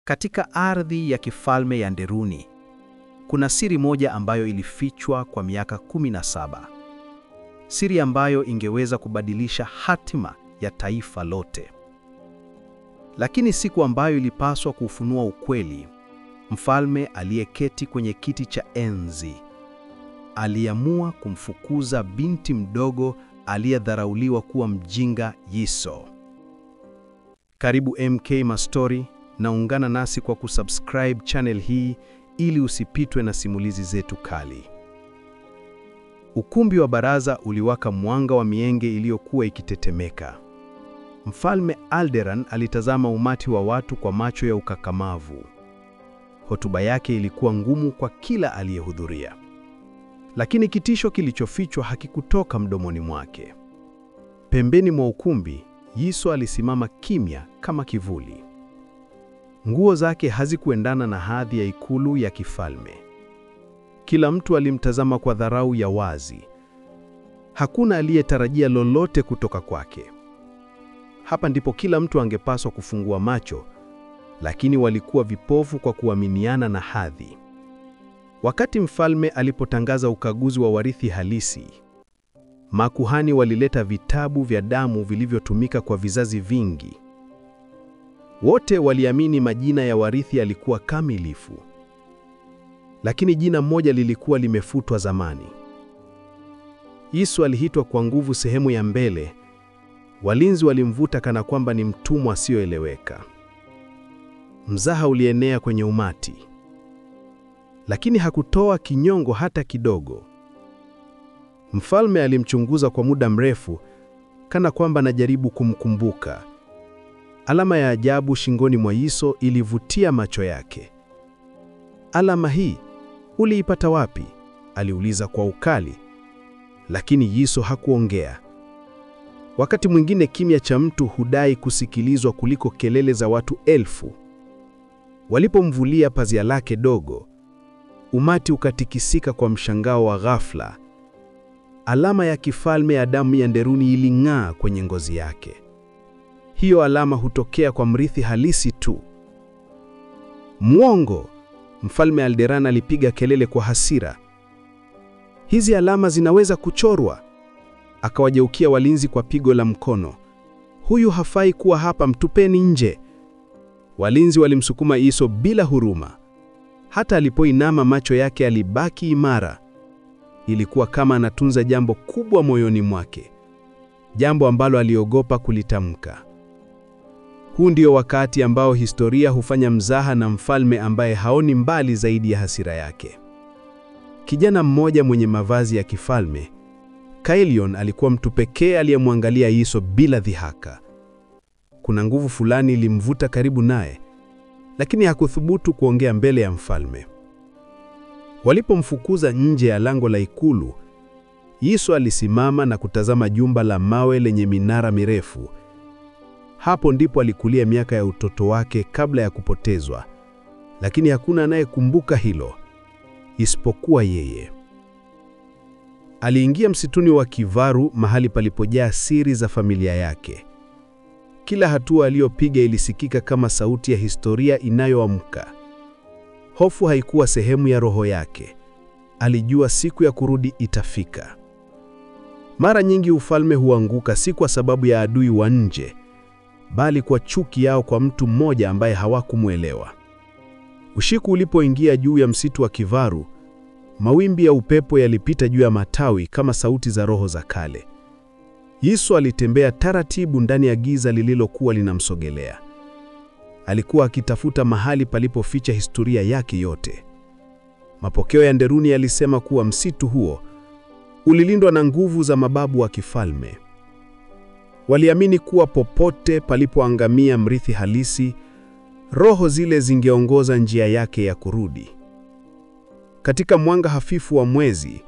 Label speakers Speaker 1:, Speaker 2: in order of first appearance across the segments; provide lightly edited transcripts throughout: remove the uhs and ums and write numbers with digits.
Speaker 1: Katika ardhi ya kifalme ya Nderuni, kuna siri moja ambayo ilifichwa kwa miaka 17. Siri ambayo ingeweza kubadilisha hatima ya taifa lote. Lakini siku ambayo ilipaswa kufunua ukweli, mfalme aliyeketi kwenye kiti cha enzi aliamua kumfukuza binti mdogo aliyedharauliwa kuwa mjinga Yiso. Karibu MK Mastori, na ungana nasi kwa kusubscribe channel hii ili usipitwe na simulizi zetu kali. Ukumbi wa baraza uliwaka mwanga wa mienge iliyokuwa ikitetemeka. Mfalme Alderan alitazama umati wa watu kwa macho ya ukakamavu. Hotuba yake ilikuwa ngumu kwa kila aliyehudhuria. Lakini kitisho kilichofichwa hakikutoka mdomoni mwake. Pembeni mwa ukumbi, Yiso alisimama kimya kama kivuli. Nguo zake hazikuendana na hadhi ya ikulu ya kifalme. Kila mtu alimtazama kwa dharau ya wazi. Hakuna aliyetarajia lolote kutoka kwake. Hapa ndipo kila mtu angepaswa kufungua macho, lakini walikuwa vipofu kwa kuaminiana na hadhi. Wakati mfalme alipotangaza ukaguzi wa warithi halisi, makuhani walileta vitabu vya damu vilivyotumika kwa vizazi vingi. Wote waliamini majina ya warithi yalikuwa kamilifu. Lakini jina moja lilikuwa limefutwa zamani. Yiso alihitwa kwa nguvu sehemu ya mbele. Walinzi walimvuta kana kwamba ni mtumwa asiyoeleweka. Mzaha ulienea kwenye umati. Lakini hakutoa kinyongo hata kidogo. Mfalme alimchunguza kwa muda mrefu, kana kwamba anajaribu kumkumbuka. Alama ya ajabu shingoni mwa Yiso ilivutia macho yake. "Alama hii, uliipata wapi?" aliuliza kwa ukali. Lakini Yiso hakuongea. Wakati mwingine kimya cha mtu hudai kusikilizwa kuliko kelele za watu elfu. Walipomvulia pazia lake dogo, umati ukatikisika kwa mshangao wa ghafla. Alama ya kifalme ya damu ya Nderuni iling'aa kwenye ngozi yake. Hiyo alama hutokea kwa mrithi halisi tu. "Mwongo!" Mfalme Alderan alipiga kelele kwa hasira. "Hizi alama zinaweza kuchorwa." Akawageukia walinzi kwa pigo la mkono. "Huyu hafai kuwa hapa, mtupeni nje." Walinzi walimsukuma Yiso bila huruma. Hata alipoinama, macho yake alibaki imara. Ilikuwa kama anatunza jambo kubwa moyoni mwake, jambo ambalo aliogopa kulitamka. Huu ndio wakati ambao historia hufanya mzaha na mfalme ambaye haoni mbali zaidi ya hasira yake. Kijana mmoja mwenye mavazi ya kifalme, Caelion, alikuwa mtu pekee aliyemwangalia Yiso bila dhihaka. Kuna nguvu fulani ilimvuta karibu naye, lakini hakuthubutu kuongea mbele ya mfalme. Walipomfukuza nje ya lango la ikulu, Yiso alisimama na kutazama jumba la mawe lenye minara mirefu. Hapo ndipo alikulia miaka ya utoto wake kabla ya kupotezwa. Lakini hakuna anayekumbuka hilo isipokuwa yeye. Aliingia msituni wa Kivaru, mahali palipojaa siri za familia yake. Kila hatua aliyopiga ilisikika kama sauti ya historia inayoamka. Hofu haikuwa sehemu ya roho yake. Alijua siku ya kurudi itafika. Mara nyingi ufalme huanguka si kwa sababu ya adui wa nje, bali kwa chuki yao kwa mtu mmoja ambaye hawakumuelewa. Usiku ulipoingia juu ya msitu wa Kivaru, mawimbi ya upepo yalipita juu ya matawi kama sauti za roho za kale. Yiso alitembea taratibu ndani ya giza lililokuwa linamsogelea. Alikuwa akitafuta mahali palipoficha historia yake yote. Mapokeo ya Nderuni yalisema kuwa msitu huo ulilindwa na nguvu za mababu wa kifalme. Waliamini kuwa popote palipoangamia mrithi halisi, roho zile zingeongoza njia yake ya kurudi. Katika mwanga hafifu wa mwezi,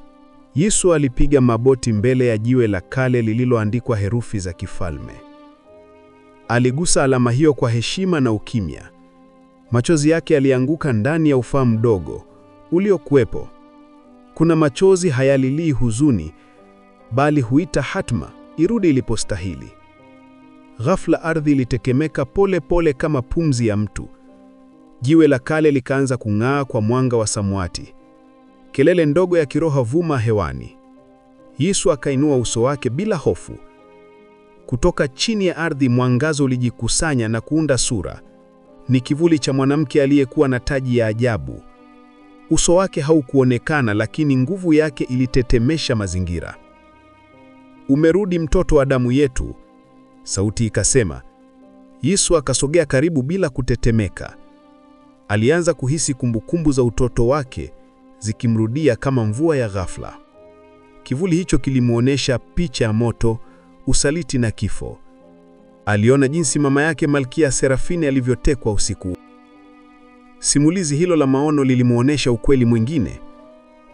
Speaker 1: Yiso alipiga magoti mbele ya jiwe la kale lililoandikwa herufi za kifalme. Aligusa alama hiyo kwa heshima na ukimya. Machozi yake yalianguka ndani ya ufahamu mdogo uliokuwepo. Kuna machozi hayalilii huzuni, bali huita hatma irudi ilipostahili. Ghafla ardhi ilitetemeka pole pole kama pumzi ya mtu.
Speaker 2: Jiwe la kale likaanza kung'aa kwa mwanga wa samawati. Kelele ndogo ya kiroho vuma hewani. Yesu akainua uso wake bila hofu. Kutoka chini ya ardhi mwangazo ulijikusanya na kuunda sura. Ni kivuli cha mwanamke aliyekuwa na taji ya ajabu. Uso wake haukuonekana, lakini nguvu yake ilitetemesha mazingira. "Umerudi, mtoto wa damu yetu," sauti ikasema. Yesu akasogea karibu bila kutetemeka. Alianza kuhisi kumbukumbu za utoto wake zikimrudia kama mvua ya ghafla. Kivuli hicho kilimuonesha picha ya moto, usaliti na kifo. Aliona jinsi mama yake Malkia Serafini alivyotekwa usiku. Simulizi hilo la maono lilimuonesha ukweli mwingine.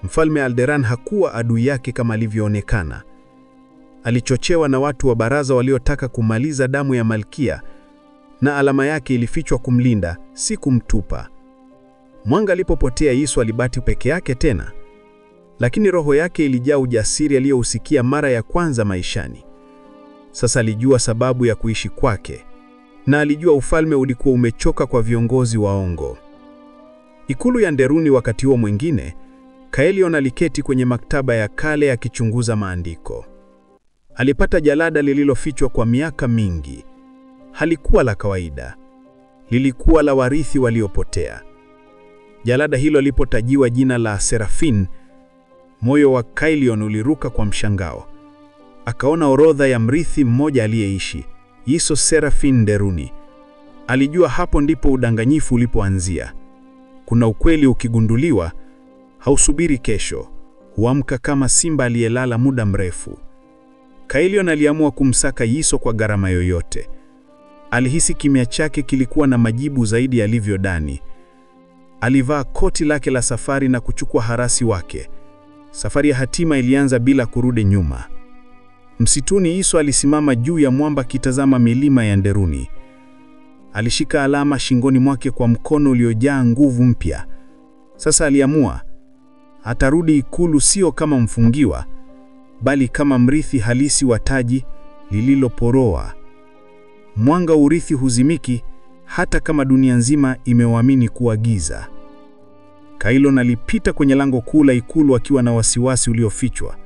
Speaker 2: Mfalme Alderan hakuwa adui yake kama alivyoonekana. Alichochewa na watu wa baraza waliotaka kumaliza damu ya Malkia, na alama yake ilifichwa kumlinda, si kumtupa. Mwanga alipopotea, Yesu alibaki peke yake tena. Lakini roho yake ilijaa ujasiri aliyousikia mara ya kwanza maishani. Sasa alijua sababu ya kuishi kwake, na alijua ufalme ulikuwa umechoka kwa viongozi waongo. Ikulu ya Nderuni. Wakati huo mwingine, Caelion aliketi kwenye maktaba ya kale akichunguza maandiko. Alipata jalada lililofichwa kwa miaka mingi. Halikuwa la kawaida. Lilikuwa la warithi waliopotea. Jalada hilo lipotajiwa jina la Serafin, moyo wa Caelion uliruka kwa mshangao. Akaona orodha ya mrithi mmoja aliyeishi, Yiso Serafin Nderuni. Alijua hapo ndipo udanganyifu ulipoanzia. Kuna ukweli ukigunduliwa, hausubiri kesho, huamka kama simba aliyelala muda mrefu. Caelion aliamua kumsaka Yiso kwa gharama yoyote. Alihisi kimya chake kilikuwa na majibu zaidi yalivyodhani. Alivaa koti lake la safari na kuchukua harasi wake. Safari ya hatima ilianza bila kurudi nyuma. Msituni, Yiso alisimama juu ya mwamba kitazama milima ya Nderuni. Alishika alama shingoni mwake kwa mkono uliojaa nguvu mpya. Sasa aliamua atarudi ikulu, sio kama mfungiwa, bali kama mrithi halisi wa taji lililoporoa. Mwanga urithi huzimiki hata kama dunia nzima imeuamini kuwa giza. Caelion alipita kwenye lango kuu la ikulu akiwa na wasiwasi uliofichwa.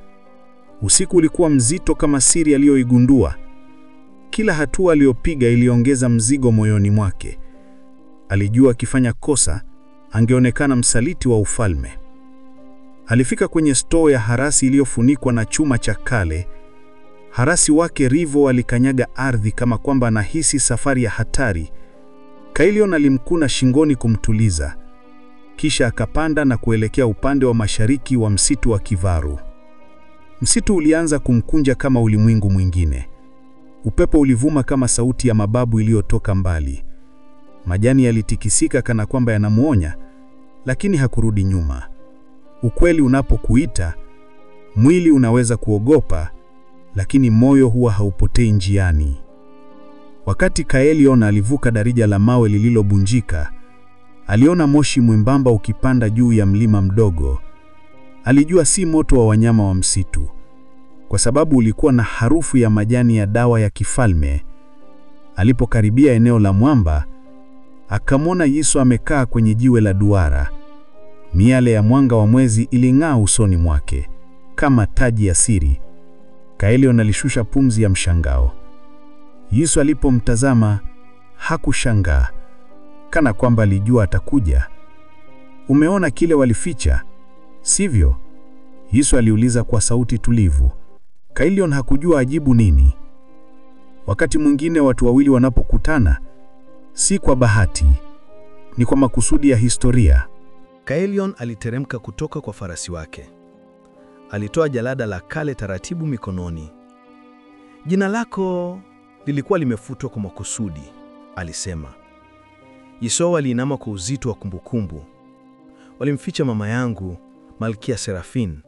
Speaker 2: Usiku ulikuwa mzito kama siri aliyoigundua. Kila hatua aliyopiga iliongeza mzigo moyoni mwake. Alijua akifanya kosa angeonekana msaliti wa ufalme. Alifika kwenye store ya harasi iliyofunikwa na chuma cha kale. Harasi wake Rivo alikanyaga ardhi kama kwamba anahisi safari ya hatari. Caelion alimkuna shingoni kumtuliza. Kisha akapanda na kuelekea upande wa mashariki wa msitu wa Kivaru. Msitu ulianza kumkunja kama ulimwengu mwingine. Upepo ulivuma kama sauti ya mababu iliyotoka mbali. Majani yalitikisika kana kwamba yanamuonya, lakini hakurudi nyuma. Ukweli unapokuita, mwili unaweza kuogopa, lakini moyo huwa haupotei njiani. Wakati Caelion alivuka daraja la mawe lililobunjika, aliona moshi mwembamba ukipanda juu ya mlima mdogo. Alijua si moto wa wanyama wa msitu, kwa sababu ulikuwa na harufu ya majani ya dawa ya kifalme. Alipokaribia eneo la mwamba, akamwona Yiso amekaa kwenye jiwe la duara. Miale ya mwanga wa mwezi iling'aa usoni mwake kama taji ya siri. Caelion alishusha pumzi ya mshangao. Yiso alipomtazama hakushangaa, kana kwamba alijua atakuja. "Umeona kile walificha, sivyo?" Yiso aliuliza kwa sauti tulivu. Caelion hakujua ajibu nini. Wakati mwingine watu wawili wanapokutana, si kwa bahati, ni kwa makusudi ya historia.
Speaker 1: Caelion aliteremka kutoka kwa farasi wake. Alitoa jalada la kale taratibu mikononi. "Jina lako lilikuwa limefutwa kwa makusudi," alisema. Yiso aliinama kwa uzito wa kumbukumbu. "Walimficha mama yangu, Malkia Serafin,"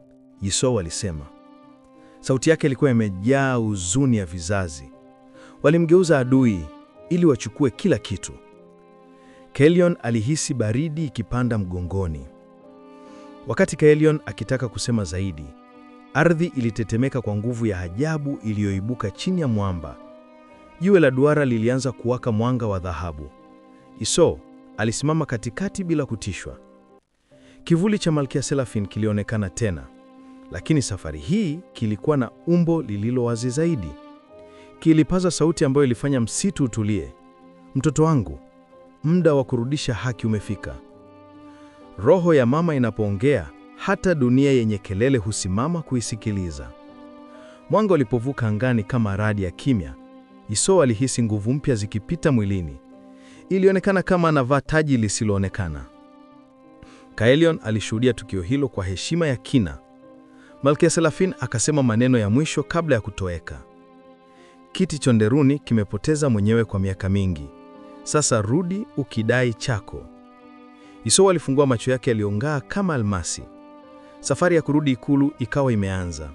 Speaker 1: Yiso alisema. Sauti yake ilikuwa imejaa huzuni ya vizazi. "Walimgeuza adui ili wachukue kila kitu." Caelion alihisi baridi ikipanda mgongoni. Wakati Caelion akitaka kusema zaidi, ardhi ilitetemeka kwa nguvu ya ajabu iliyoibuka chini ya mwamba. Jiwe la duara lilianza kuwaka mwanga wa dhahabu. "Yiso," alisimama katikati bila kutishwa. Kivuli cha Malkia Seraphine kilionekana tena, lakini safari hii kilikuwa na umbo lililo wazi zaidi. Kilipaza sauti ambayo ilifanya msitu utulie. Mtoto wangu, muda wa kurudisha haki umefika. Roho ya mama inapoongea, hata dunia yenye kelele husimama kuisikiliza. Mwanga ulipovuka angani kama radi ya kimya, Yisou alihisi nguvu mpya zikipita mwilini. Ilionekana kama anavaa taji lisiloonekana. Kaelion alishuhudia tukio hilo kwa heshima ya kina. Malkia Seraphine akasema maneno ya mwisho kabla ya kutoweka. Kiti cha Nderuni kimepoteza mwenyewe kwa miaka mingi. Sasa rudi ukidai chako. Yisou alifungua macho yake yaliyong'aa kama almasi. Safari ya kurudi ikulu ikawa imeanza.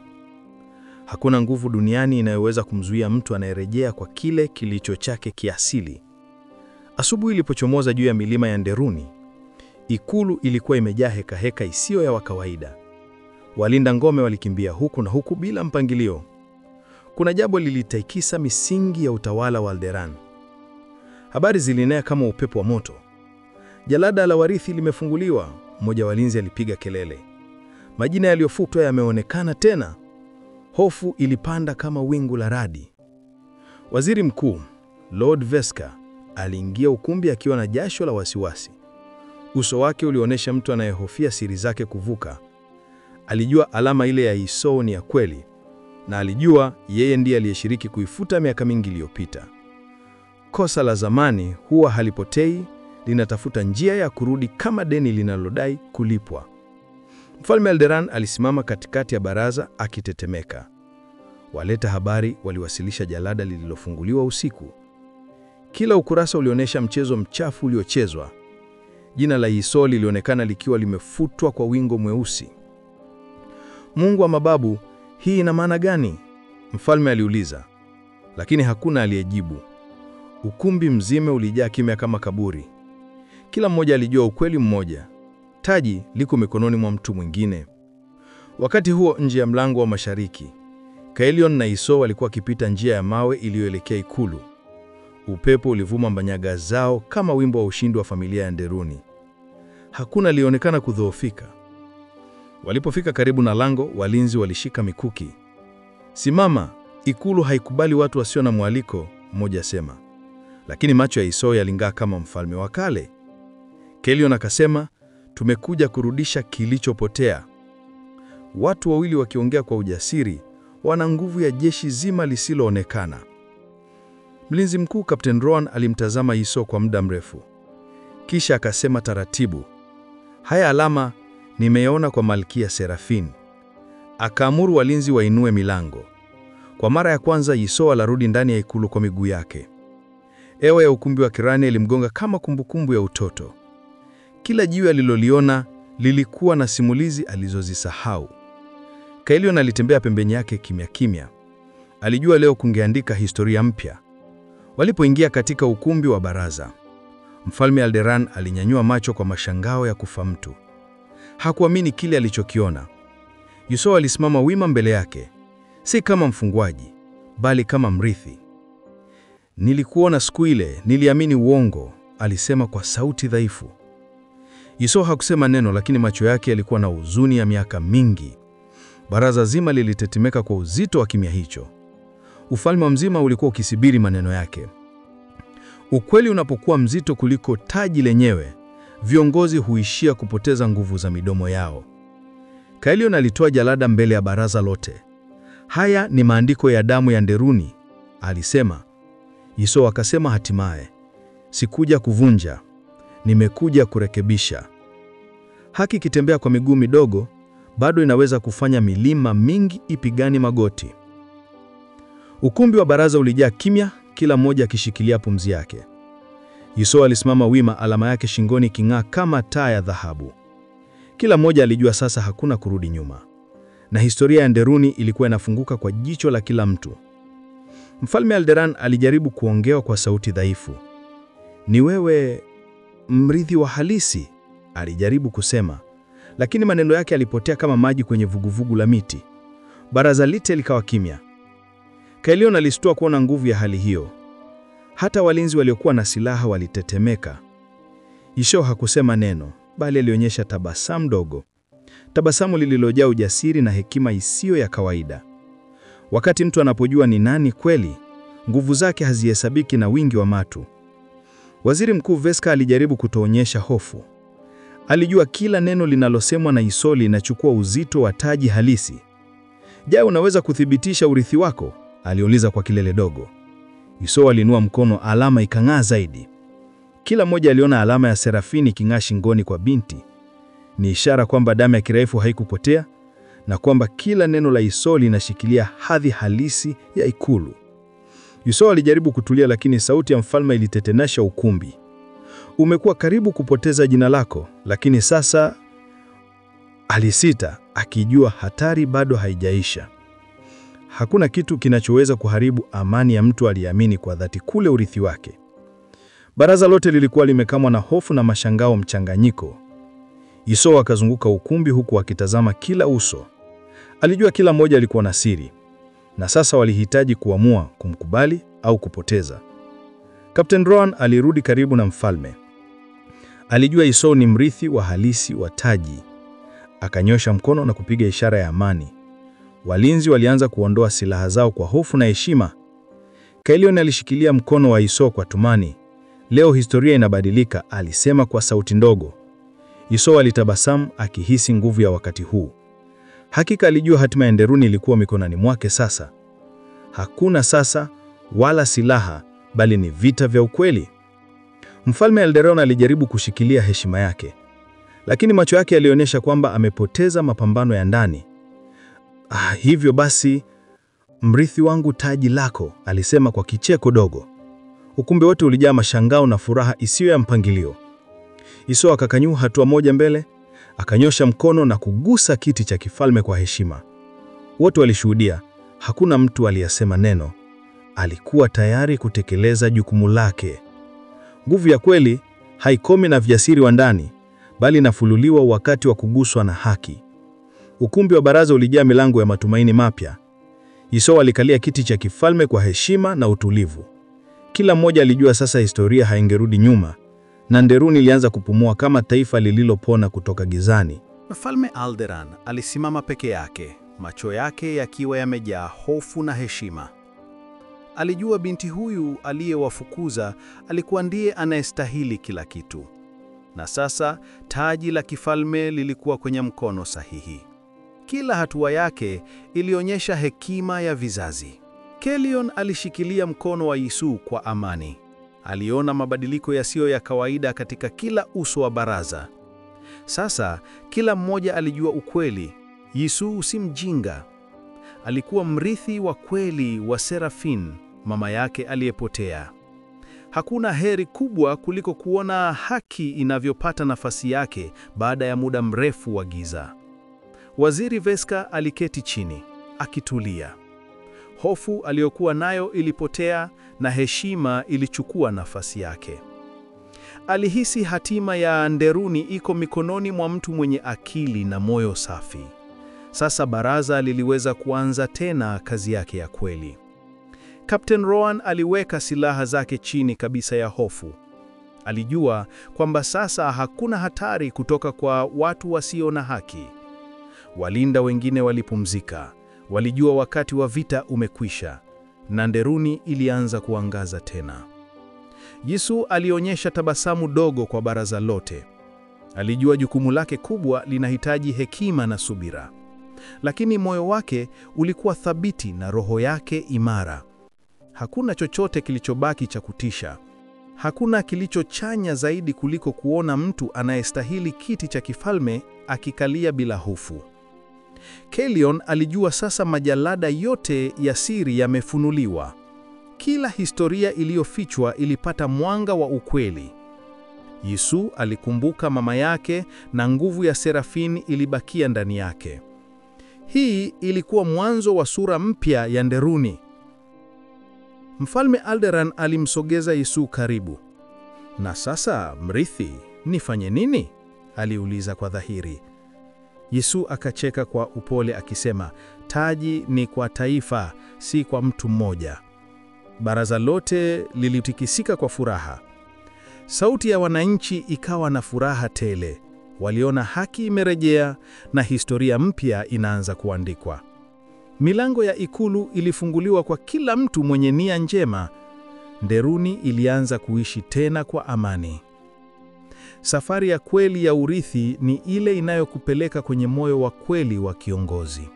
Speaker 1: Hakuna nguvu duniani inayoweza kumzuia mtu anayerejea kwa kile kilicho chake kiasili. Asubuhi ilipochomoza juu ya milima ya Nderuni, ikulu ilikuwa imejaa hekaheka isiyo ya kawaida. Walinda ngome walikimbia huku na huku bila mpangilio. Kuna jambo lilitikisa misingi ya utawala wa Alderan. Habari zilinea kama upepo wa moto. Jalada la warithi limefunguliwa, mmoja wa walinzi alipiga kelele. Majina yaliyofutwa yameonekana tena. Hofu ilipanda kama wingu la radi. Waziri Mkuu, Lord Veska, aliingia ukumbi akiwa na jasho la wasiwasi. Uso wake ulionyesha mtu anayehofia siri zake kuvuka. Alijua alama ile ya Yisou ni ya kweli, na alijua yeye ndiye aliyeshiriki kuifuta miaka mingi iliyopita. Kosa la zamani huwa halipotei, linatafuta njia ya kurudi kama deni linalodai kulipwa. Mfalme Alderan alisimama katikati ya baraza akitetemeka. Waleta habari waliwasilisha jalada lililofunguliwa usiku. Kila ukurasa ulionyesha mchezo mchafu uliochezwa. Jina la Yisou lilionekana likiwa limefutwa kwa wingo mweusi. Mungu wa mababu, hii ina maana gani? Mfalme aliuliza, lakini hakuna aliyejibu. Ukumbi mzima ulijaa kimya kama kaburi. Kila mmoja alijua ukweli mmoja: taji liko mikononi mwa mtu mwingine. Wakati huo, nje ya mlango wa mashariki, Kaelion na Yisou walikuwa wakipita njia ya mawe iliyoelekea ikulu. Upepo ulivuma manyaga zao kama wimbo wa ushindi wa familia ya Nderuni. Hakuna alionekana kudhoofika. Walipofika karibu na lango, walinzi walishika mikuki. Simama, ikulu haikubali watu wasio na mwaliko, mmoja sema. Lakini macho ya Yisou yaling'aa kama mfalme wa kale. Kaelion akasema, tumekuja kurudisha kilichopotea. Watu wawili wakiongea kwa ujasiri, wana nguvu ya jeshi zima lisiloonekana. Mlinzi mkuu Kapteni Rowan alimtazama Yisou kwa muda mrefu. Kisha akasema taratibu, haya alama nimeona kwa Malkia Seraphine. Akaamuru walinzi wainue milango. Kwa mara ya kwanza Yisou alarudi ndani ya ikulu kwa miguu yake. Hewa ya ukumbi wa Kirani ilimgonga kama kumbukumbu ya utoto. Kila jiwe aliloliona lilikuwa na simulizi alizozisahau. Kaelion alitembea pembeni yake kimya kimya. Alijua leo kungeandika historia mpya. Walipoingia katika ukumbi wa baraza, Mfalme Alderan alinyanyua macho kwa mashangao ya kufa mtu. Hakuamini kile alichokiona. Yisou alisimama wima mbele yake, si kama mfungwaji, bali kama mrithi. Nilikuona siku ile, niliamini uongo, alisema kwa sauti dhaifu. Yisou hakusema neno, lakini macho yake yalikuwa na huzuni ya miaka mingi. Baraza zima lilitetemeka kwa uzito wa kimya hicho. Ufalme mzima ulikuwa ukisubiri maneno yake. Ukweli unapokuwa mzito kuliko taji lenyewe, viongozi huishia kupoteza nguvu za midomo yao. Kaelion alitoa jalada mbele ya baraza lote. Haya ni maandiko ya damu ya Nderuni, alisema. Yisou akasema hatimaye, sikuja kuvunja, nimekuja kurekebisha. Haki ikitembea kwa miguu midogo, bado inaweza kufanya milima mingi ipigani magoti. Ukumbi wa baraza ulijaa kimya, kila mmoja akishikilia pumzi yake. Yisou alisimama wima, alama yake shingoni iking'aa kama taa ya dhahabu. Kila mmoja alijua sasa hakuna kurudi nyuma, na historia ya Nderuni ilikuwa inafunguka kwa jicho la kila mtu. Mfalme Alderan alijaribu kuongea kwa sauti dhaifu. Ni wewe mrithi wa halisi, alijaribu kusema, lakini maneno yake yalipotea kama maji kwenye vuguvugu la miti. Baraza lote likawa kimya. Kaelion alistua kuona nguvu ya hali hiyo. Hata walinzi waliokuwa na silaha walitetemeka.
Speaker 2: Yisou hakusema neno, bali alionyesha tabasamu dogo. Tabasamu lililojaa ujasiri na hekima isiyo ya kawaida. Wakati mtu anapojua ni nani kweli, nguvu zake hazihesabiki na wingi wa matu. Waziri Mkuu Veska alijaribu kutoonyesha hofu. Alijua kila neno linalosemwa na Yisou linachukua uzito wa taji halisi. "Je, unaweza kuthibitisha urithi wako?" aliuliza kwa kilele dogo. Yisou alinua mkono, alama ikang'aa zaidi. Kila mmoja aliona alama ya serafini iking'aa shingoni kwa binti. Ni ishara kwamba damu ya kiraifu haikupotea na kwamba kila neno la Yisou linashikilia hadhi halisi ya ikulu. Yisou alijaribu kutulia, lakini sauti ya mfalme ilitetemesha ukumbi. "Umekuwa karibu kupoteza jina lako, lakini sasa..." Alisita, akijua hatari bado haijaisha. Hakuna kitu kinachoweza kuharibu amani ya mtu aliyeamini kwa dhati kule urithi wake. Baraza lote lilikuwa limekamwa na hofu na mashangao mchanganyiko. Yisou akazunguka ukumbi huku akitazama kila uso. Alijua kila mmoja alikuwa na siri, na sasa walihitaji kuamua kumkubali au kupoteza. Captain Rowan alirudi karibu na mfalme. Alijua Yisou ni mrithi wa halisi wa taji. Akanyosha mkono na kupiga ishara ya amani. Walinzi walianza kuondoa silaha zao kwa hofu na heshima. Kailion alishikilia mkono wa Yisou kwa tumani. "Leo historia inabadilika," alisema kwa sauti ndogo. Yisou alitabasamu, akihisi nguvu ya wakati huu. Hakika alijua hatima ya Nderuni ilikuwa mikononi mwake sasa. Hakuna sasa wala silaha, bali ni vita vya ukweli. Mfalme Alderon alijaribu kushikilia heshima yake, lakini macho yake yalionyesha kwamba amepoteza mapambano ya ndani. "Hivyo basi, mrithi wangu, taji lako," alisema kwa kicheko dogo. Ukumbi wote ulijaa mashangao na furaha isiyo ya mpangilio. Yisou akakanyua hatua moja mbele, akanyosha mkono na kugusa kiti cha kifalme kwa heshima. Wote walishuhudia, hakuna mtu aliyesema neno. Alikuwa tayari kutekeleza jukumu lake. Nguvu ya kweli haikomi na vijasiri wa ndani, bali inafululiwa wakati wa kuguswa na haki. Ukumbi wa baraza ulijaa milango ya matumaini mapya. Yisou alikalia kiti cha kifalme kwa heshima na utulivu. Kila mmoja alijua sasa historia haingerudi nyuma, na Nderuni ilianza kupumua kama taifa lililopona kutoka gizani.
Speaker 1: Mfalme Alderan alisimama peke yake, macho yake yakiwa yamejaa hofu na heshima. Alijua binti huyu aliyewafukuza alikuwa ndiye anayestahili kila kitu. Na sasa taji la kifalme lilikuwa kwenye mkono sahihi. Kila hatua yake ilionyesha hekima ya vizazi. Kailion alishikilia mkono wa Yisou kwa amani. Aliona mabadiliko yasiyo ya kawaida katika kila uso wa baraza. Sasa kila mmoja alijua ukweli. Yisou si mjinga. Alikuwa mrithi wa kweli wa Serafin, mama yake aliyepotea. Hakuna heri kubwa kuliko kuona haki inavyopata nafasi yake baada ya muda mrefu wa giza. Waziri Veska aliketi chini, akitulia. Hofu aliyokuwa nayo ilipotea na heshima ilichukua nafasi yake. Alihisi hatima ya Nderuni iko mikononi mwa mtu mwenye akili na moyo safi. Sasa baraza liliweza kuanza tena kazi yake ya kweli. Captain Rowan aliweka silaha zake chini kabisa ya hofu. Alijua kwamba sasa hakuna hatari kutoka kwa watu wasio na haki. Walinda wengine walipumzika. Walijua wakati wa vita umekwisha, na Nderuni ilianza kuangaza tena. Yisou alionyesha tabasamu dogo kwa baraza lote. Alijua jukumu lake kubwa linahitaji hekima na subira. Lakini moyo wake ulikuwa thabiti na roho yake imara. Hakuna chochote kilichobaki cha kutisha. Hakuna kilichochanya zaidi kuliko kuona mtu anayestahili kiti cha kifalme akikalia bila hofu. Kailion alijua sasa majalada yote ya siri yamefunuliwa. Kila historia iliyofichwa ilipata mwanga wa ukweli. Yisou alikumbuka mama yake na nguvu ya Serafin ilibakia ndani yake. Hii ilikuwa mwanzo wa sura mpya ya Nderuni. Mfalme Alderan alimsogeza Yisou karibu. "Na sasa, mrithi, nifanye nini?" aliuliza kwa dhahiri. Yisou akacheka kwa upole akisema, "Taji ni kwa taifa, si kwa mtu mmoja." Baraza lote lilitikisika kwa furaha. Sauti ya wananchi ikawa na furaha tele. Waliona haki imerejea na historia mpya inaanza kuandikwa. Milango ya ikulu ilifunguliwa kwa kila mtu mwenye nia njema. Nderuni ilianza kuishi tena kwa amani. Safari ya kweli ya urithi ni ile inayokupeleka kwenye moyo wa kweli wa kiongozi.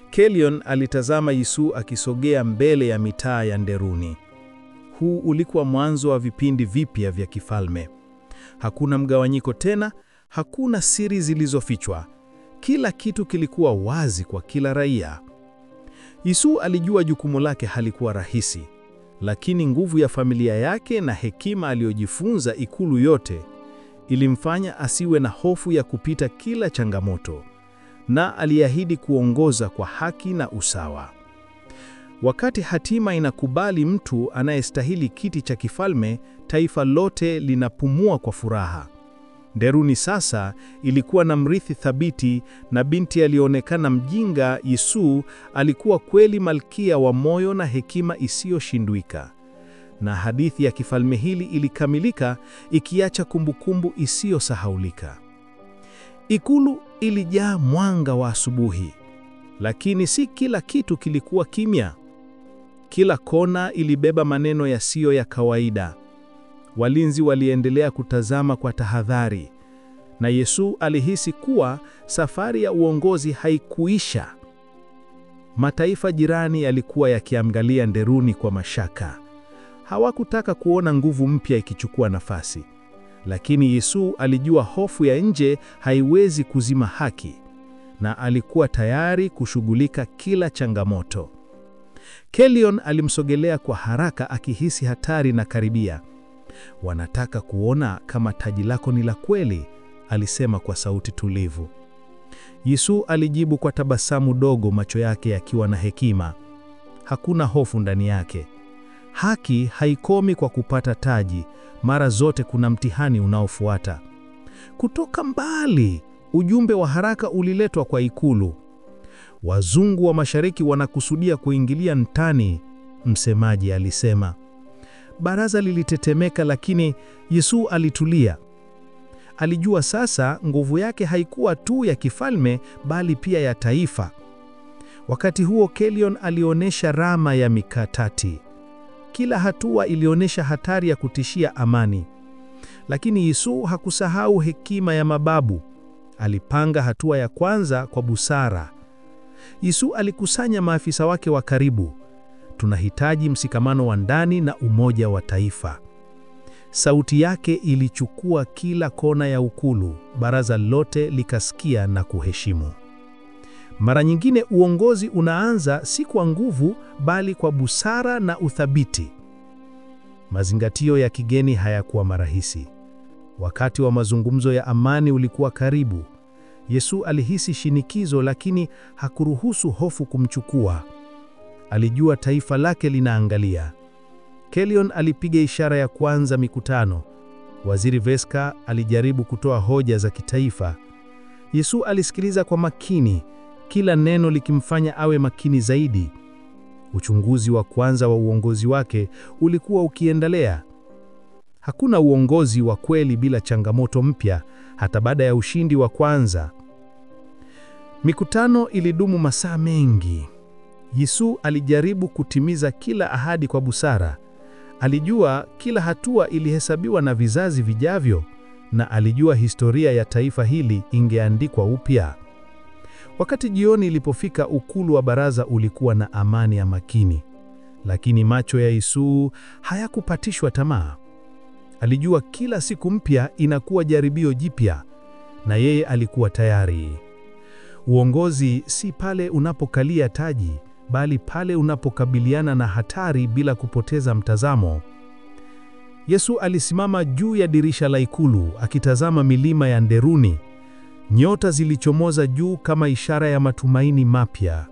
Speaker 1: Kelion alitazama Yesu akisogea mbele ya mitaa ya Nderuni. Huu ulikuwa mwanzo wa vipindi vipya vya kifalme. Hakuna mgawanyiko tena, hakuna siri zilizofichwa. Kila kitu kilikuwa wazi kwa kila raia. Yesu alijua jukumu lake halikuwa rahisi, lakini nguvu ya familia yake na hekima aliyojifunza ikulu yote ilimfanya asiwe na hofu ya kupita kila changamoto, na aliahidi kuongoza kwa haki na usawa. Wakati hatima inakubali mtu anayestahili kiti cha kifalme, taifa lote linapumua kwa furaha. Nderuni sasa ilikuwa na mrithi thabiti, na binti alionekana mjinga, Yesu, alikuwa kweli malkia wa moyo na hekima isiyoshindwika. Na hadithi ya kifalme hili ilikamilika, ikiacha kumbukumbu isiyosahaulika. Ikulu ilijaa mwanga wa asubuhi, lakini si kila kitu kilikuwa kimya. Kila kona ilibeba maneno yasiyo ya kawaida. Walinzi waliendelea kutazama kwa tahadhari, na Yesu alihisi kuwa safari ya uongozi haikuisha. Mataifa jirani yalikuwa yakiangalia Nderuni kwa mashaka. Hawakutaka kuona nguvu mpya ikichukua nafasi. Lakini Yesu alijua hofu ya nje haiwezi kuzima haki, na alikuwa tayari kushughulika kila changamoto. Kelion alimsogelea kwa haraka akihisi hatari na karibia. "Wanataka kuona kama taji lako ni la kweli," alisema kwa sauti tulivu. Yesu alijibu kwa tabasamu dogo, macho yake yakiwa na hekima. Hakuna hofu ndani yake. Haki haikomi kwa kupata taji, mara zote kuna mtihani unaofuata. Kutoka mbali, ujumbe wa haraka uliletwa kwa ikulu. "Wazungu wa mashariki wanakusudia kuingilia Ntani," msemaji alisema. Baraza lilitetemeka, lakini Yesu alitulia. Alijua sasa nguvu yake haikuwa tu ya kifalme, bali pia ya taifa. Wakati huo Kelion alionyesha rama ya mikakati. Kila hatua ilionyesha hatari ya kutishia amani. Lakini Yesu hakusahau hekima ya mababu. Alipanga hatua ya kwanza kwa busara. Yesu alikusanya maafisa wake wa karibu. "Tunahitaji mshikamano wa ndani na umoja wa taifa." Sauti yake ilichukua kila kona ya ikulu. Baraza lote likasikia na kuheshimu. Mara nyingine uongozi unaanza si kwa nguvu, bali kwa busara na uthabiti. Mazingatio ya kigeni hayakuwa marahisi. Wakati wa mazungumzo ya amani ulikuwa karibu. Yesu alihisi shinikizo, lakini hakuruhusu hofu kumchukua. Alijua taifa lake linaangalia. Kelion alipiga ishara ya kwanza mikutano. Waziri Veska alijaribu kutoa hoja za kitaifa. Yesu alisikiliza kwa makini, kila neno likimfanya awe makini zaidi. Uchunguzi wa kwanza wa uongozi wake ulikuwa ukiendelea. Hakuna uongozi wa kweli bila changamoto mpya, hata baada ya ushindi wa kwanza. Mikutano ilidumu masaa mengi. Yesu alijaribu kutimiza kila ahadi kwa busara. Alijua kila hatua ilihesabiwa na vizazi vijavyo, na alijua historia ya taifa hili ingeandikwa upya. Wakati jioni ilipofika, ukulu wa baraza ulikuwa na amani ya makini. Lakini macho ya Yesu hayakupatishwa tamaa. Alijua kila siku mpya inakuwa jaribio jipya, na yeye alikuwa tayari. Uongozi si pale unapokalia taji, bali pale unapokabiliana na hatari bila kupoteza mtazamo. Yesu alisimama juu ya dirisha la ikulu akitazama milima ya Nderuni. Nyota zilichomoza juu kama ishara ya matumaini mapya.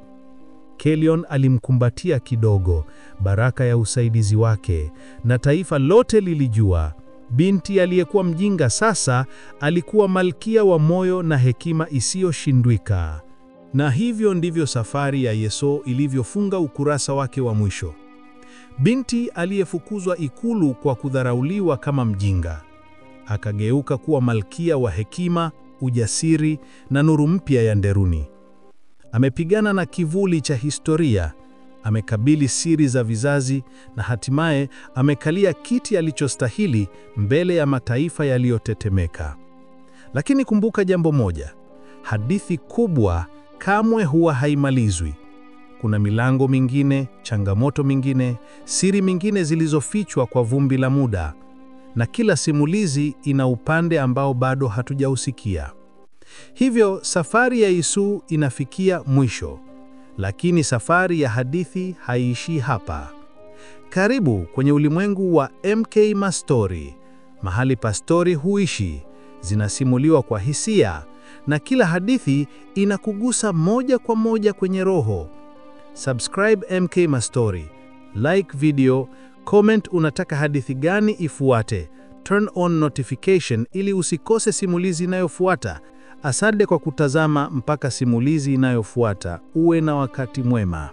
Speaker 1: Kelion alimkumbatia kidogo, baraka ya usaidizi wake, na taifa lote lilijua binti aliyekuwa mjinga sasa alikuwa malkia wa moyo na hekima isiyoshindwika. Na hivyo ndivyo safari ya Yesu ilivyofunga ukurasa wake wa mwisho.
Speaker 3: Binti aliyefukuzwa ikulu kwa kudharauliwa kama mjinga, akageuka kuwa malkia wa hekima, ujasiri na nuru mpya ya Nderuni. Amepigana na kivuli cha historia, amekabili siri za vizazi na hatimaye amekalia kiti alichostahili mbele ya mataifa yaliyotetemeka. Lakini kumbuka jambo moja, hadithi kubwa kamwe huwa haimalizwi. Kuna milango mingine, changamoto mingine, siri mingine zilizofichwa kwa vumbi la muda, na kila simulizi ina upande ambao bado hatujausikia. Hivyo safari ya Yisu inafikia mwisho, lakini safari ya hadithi haiishii hapa. Karibu kwenye ulimwengu wa MK Mastori, mahali pa stori huishi, zinasimuliwa kwa hisia, na kila hadithi inakugusa moja kwa moja kwenye roho. Subscribe MK Mastori, like video, comment unataka hadithi gani ifuate, turn on notification ili usikose simulizi inayofuata. Asante kwa kutazama mpaka simulizi inayofuata. Uwe na wakati mwema.